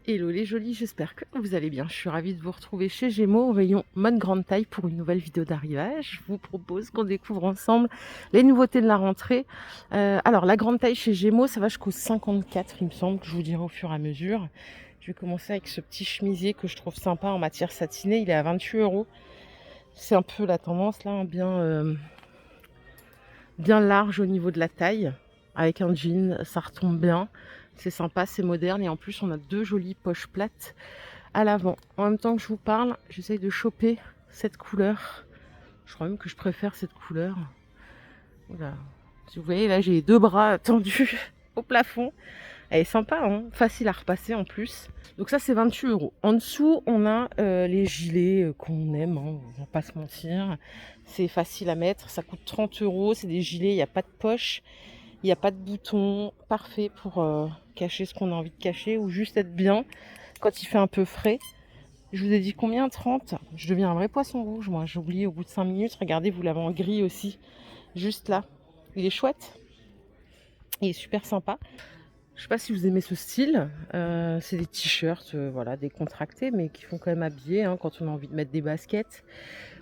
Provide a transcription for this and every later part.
Hello les jolis, j'espère que vous allez bien. Je suis ravie de vous retrouver chez Gémeaux au rayon mode grande taille pour une nouvelle vidéo d'arrivage. Je vous propose qu'on découvre ensemble les nouveautés de la rentrée. Alors la grande taille chez Gémeaux, ça va jusqu'au 54 il me semble, que je vous dirai au fur et à mesure. Je vais commencer avec ce petit chemisier que je trouve sympa en matière satinée, il est à 28 €. C'est un peu la tendance là, hein, bien large au niveau de la taille, avec un jean, ça retombe bien. C'est sympa, c'est moderne et en plus on a deux jolies poches plates à l'avant. En même temps que je vous parle, j'essaye de choper cette couleur. Je crois même que je préfère cette couleur. Oula. Si vous voyez là, j'ai les deux bras tendus au plafond. Elle est sympa, hein, facile à repasser en plus. Donc ça c'est 28 €. En dessous, on a les gilets qu'on aime, hein, on va pas se mentir. C'est facile à mettre, ça coûte 30 €. C'est des gilets, il n'y a pas de poche, il n'y a pas de bouton. Parfait pour cacher ce qu'on a envie de cacher ou juste être bien quand il fait un peu frais. Je vous ai dit combien? 30? Je deviens un vrai poisson rouge, moi. J'ai oublié au bout de 5 minutes. Regardez, vous l'avez en gris aussi. Juste là. Il est chouette. Il est super sympa. Je sais pas si vous aimez ce style. C'est des t-shirts, voilà, décontractés, mais qui font quand même habiller hein, quand on a envie de mettre des baskets.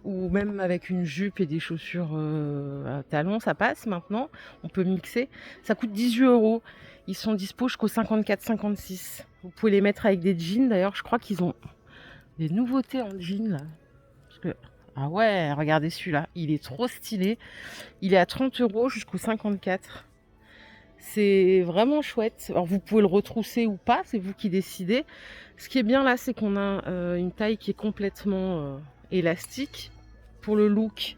Ou même avec une jupe et des chaussures à talons, ça passe maintenant. On peut mixer. Ça coûte 18 €. Ils sont dispo jusqu'au 54-56. Vous pouvez les mettre avec des jeans. D'ailleurs, je crois qu'ils ont des nouveautés en jean là. Parce que, ah ouais, regardez celui-là, il est trop stylé. Il est à 30 € jusqu'au 54. C'est vraiment chouette. Alors vous pouvez le retrousser ou pas, c'est vous qui décidez. Ce qui est bien là, c'est qu'on a une taille qui est complètement élastique. Pour le look,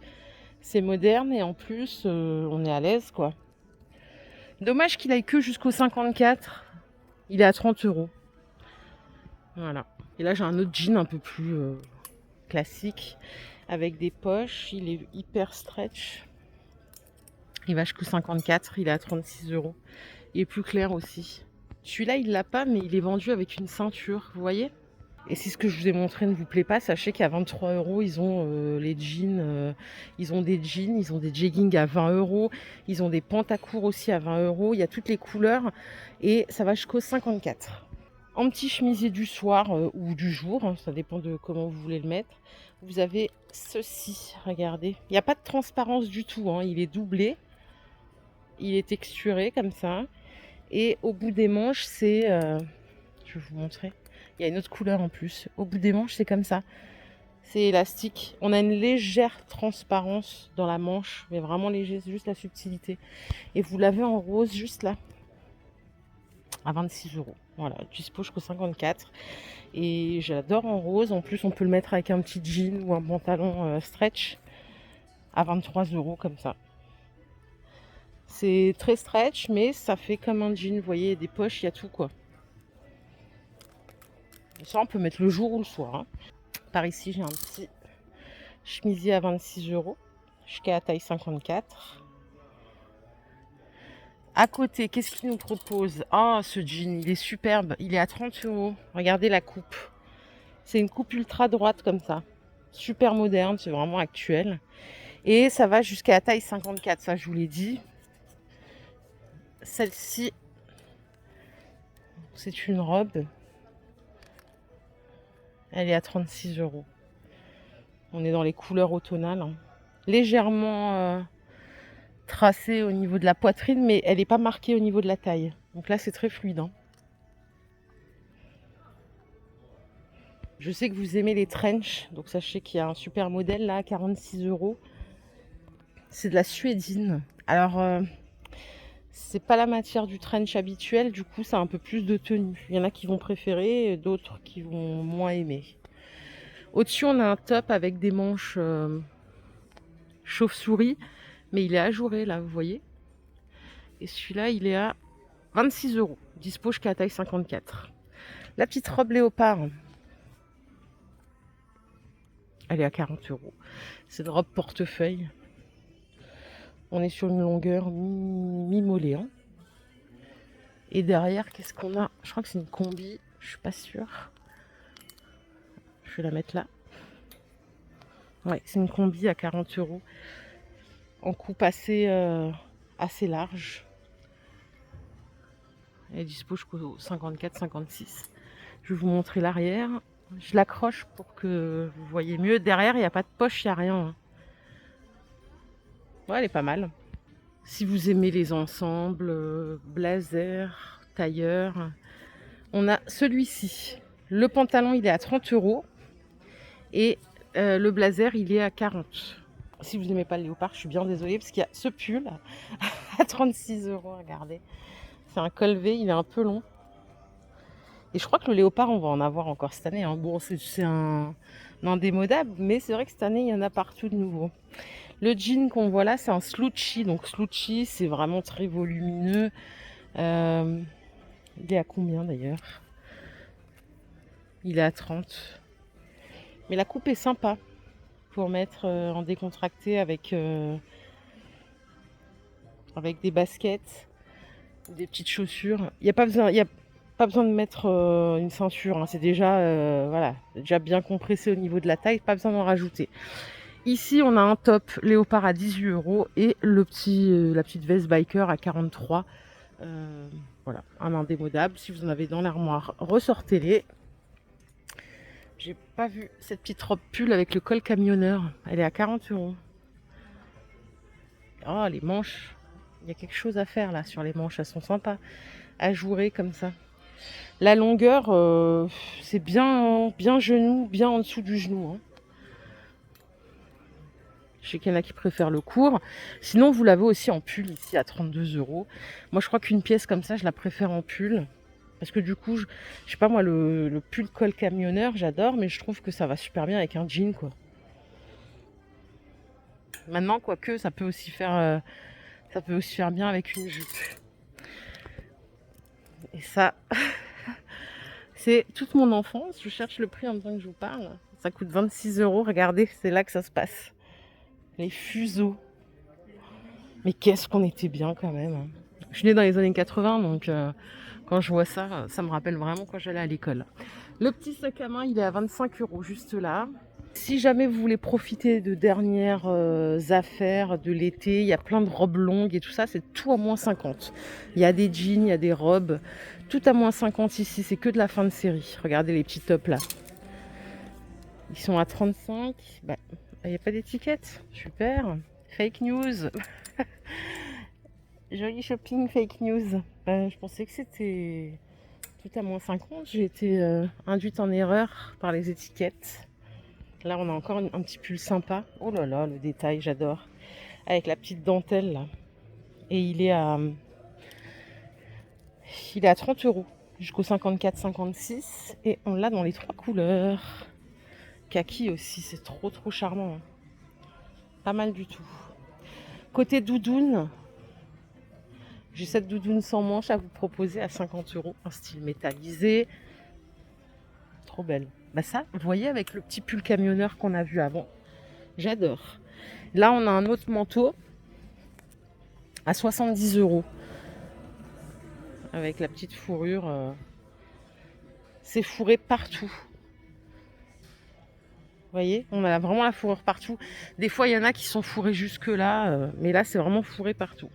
c'est moderne et en plus, on est à l'aise quoi. Dommage qu'il aille que jusqu'au 54. Il est à 30 €. Voilà. Et là, j'ai un autre jean un peu plus classique avec des poches. Il est hyper stretch. Il va jusqu'au 54, il est à 36 €. Il est plus clair aussi. Celui-là, il l'a pas, mais il est vendu avec une ceinture, vous voyez? Et si ce que je vous ai montré ne vous plaît pas, sachez qu'à 23 €, ils ont les jeans, ils ont des jeans, ils ont des jeggings à 20 €, ils ont des pantacours aussi à 20 €, il y a toutes les couleurs et ça va jusqu'au 54. En petit chemisier du soir ou du jour, hein, ça dépend de comment vous voulez le mettre. Vous avez ceci, regardez. Il n'y a pas de transparence du tout, hein, il est doublé. Il est texturé comme ça. Et au bout des manches, c'est... je vais vous montrer. Il y a une autre couleur en plus. Au bout des manches, c'est comme ça. C'est élastique. On a une légère transparence dans la manche, mais vraiment léger, c'est juste la subtilité. Et vous l'avez en rose juste là, à 26 €. Voilà, dispo jusqu'au 54. Et j'adore en rose. En plus, on peut le mettre avec un petit jean ou un pantalon stretch à 23 € comme ça. C'est très stretch, mais ça fait comme un jean. Vous voyez, des poches, il y a tout quoi. Ça, on peut mettre le jour ou le soir. Hein. Par ici, j'ai un petit chemisier à 26 € jusqu'à la taille 54. À côté, qu'est-ce qu'il nous propose? Ah, ce jean, il est superbe. Il est à 30 €. Regardez la coupe. C'est une coupe ultra droite comme ça. Super moderne, c'est vraiment actuel. Et ça va jusqu'à la taille 54, ça je vous l'ai dit. Celle-ci, c'est une robe. Elle est à 36 €. On est dans les couleurs automnales. Hein. Légèrement tracée au niveau de la poitrine, mais elle n'est pas marquée au niveau de la taille. Donc là, c'est très fluide. Hein. Je sais que vous aimez les trench, donc sachez qu'il y a un super modèle là à 46 €. C'est de la suédine. Alors, c'est pas la matière du trench habituel, du coup, ça a un peu plus de tenue. Il y en a qui vont préférer, d'autres qui vont moins aimer. Au-dessus, on a un top avec des manches chauve-souris, mais il est ajouré là, vous voyez. Et celui-là, il est à 26 €. Dispo jusqu'à la taille 54. La petite robe léopard, elle est à 40 €. C'est une robe portefeuille. On est sur une longueur mi-mollet. Hein. Et derrière, qu'est-ce qu'on a? Je crois que c'est une combi, je suis pas sûre. Je vais la mettre là. Ouais, c'est une combi à 40 € en coupe assez large. Elle est dispo jusqu'au 54-56. Je vais vous montrer l'arrière. Je l'accroche pour que vous voyez mieux. Derrière, il n'y a pas de poche, il n'y a rien. Ouais, elle est pas mal. Si vous aimez les ensembles, blazer, tailleur, on a celui-ci. Le pantalon, il est à 30 € et le blazer, il est à 40. Si vous n'aimez pas le léopard, je suis bien désolée parce qu'il y a ce pull à 36 €. Regardez, c'est un col V, il est un peu long. Et je crois que le léopard, on va en avoir encore cette année. Hein. Bon, c'est un indémodable, mais c'est vrai que cette année, il y en a partout de nouveau. Le jean qu'on voit là, c'est un slouchy. Donc slouchy, c'est vraiment très volumineux. Il est à combien d'ailleurs? Il est à 30. Mais la coupe est sympa pour mettre en décontracté avec des baskets, des petites chaussures. Il n'y a pas besoin de mettre une ceinture. Hein. C'est déjà, voilà, déjà bien compressé au niveau de la taille. Pas besoin d'en rajouter. Ici, on a un top léopard à 18 € et la petite veste biker à 43. Voilà, un indémodable. Si vous en avez dans l'armoire, ressortez-les. J'ai pas vu cette petite robe pull avec le col camionneur. Elle est à 40 €. Oh, les manches. Il y a quelque chose à faire là sur les manches. Elles sont sympas. Ajourées comme ça. La longueur, c'est bien genou, bien en dessous du genou. Hein. Je sais qu'il y en a qui préfèrent le court. Sinon, vous l'avez aussi en pull ici à 32 €. Moi, je crois qu'une pièce comme ça, je la préfère en pull. Parce que du coup, je sais pas moi, le pull col camionneur, j'adore, mais je trouve que ça va super bien avec un jean, quoi. Maintenant, quoique, ça peut aussi faire bien avec une jupe. Et ça, c'est toute mon enfance. Je cherche le prix en même temps que je vous parle. Ça coûte 26 €. Regardez, c'est là que ça se passe. Les fuseaux. Mais qu'est-ce qu'on était bien quand même. Hein. Je suis née dans les années 80, donc quand je vois ça, ça me rappelle vraiment quand j'allais à l'école. Le petit sac à main, il est à 25 € juste là. Si jamais vous voulez profiter de dernières affaires de l'été, il y a plein de robes longues et tout ça, c'est tout à moins 50. Il y a des jeans, il y a des robes, tout à moins 50 ici, c'est que de la fin de série. Regardez les petits tops là. Ils sont à 35. Bah, il n'y a pas d'étiquette. Super. Fake news. Joli shopping fake news. Je pensais que c'était tout à moins 50. J'ai été induite en erreur par les étiquettes. Là, on a encore un petit pull sympa. Oh là là, le détail, j'adore. Avec la petite dentelle là. Et il est à 30 € jusqu'au 54-56. Et on l'a dans les 3 couleurs. Kaki aussi, c'est trop charmant. Hein. Pas mal du tout. Côté doudoune, j'ai cette doudoune sans manche à vous proposer à 50 €. Un style métallisé. Trop belle. Bah ça, vous voyez, avec le petit pull camionneur qu'on a vu avant. J'adore. Là, on a un autre manteau à 70 €. Avec la petite fourrure. C'est fourré partout. Vous voyez, on a vraiment la fourrure partout. Des fois, il y en a qui sont fourrés jusque là. Mais là, c'est vraiment fourré partout.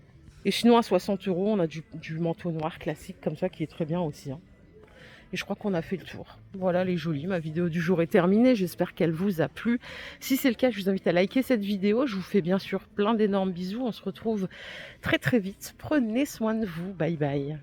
Et sinon, à 60 €, on a du manteau noir classique comme ça qui est très bien aussi. Hein. Et je crois qu'on a fait le tour. Voilà les jolies, ma vidéo du jour est terminée. J'espère qu'elle vous a plu. Si c'est le cas, je vous invite à liker cette vidéo. Je vous fais bien sûr plein d'énormes bisous. On se retrouve très très vite. Prenez soin de vous. Bye bye.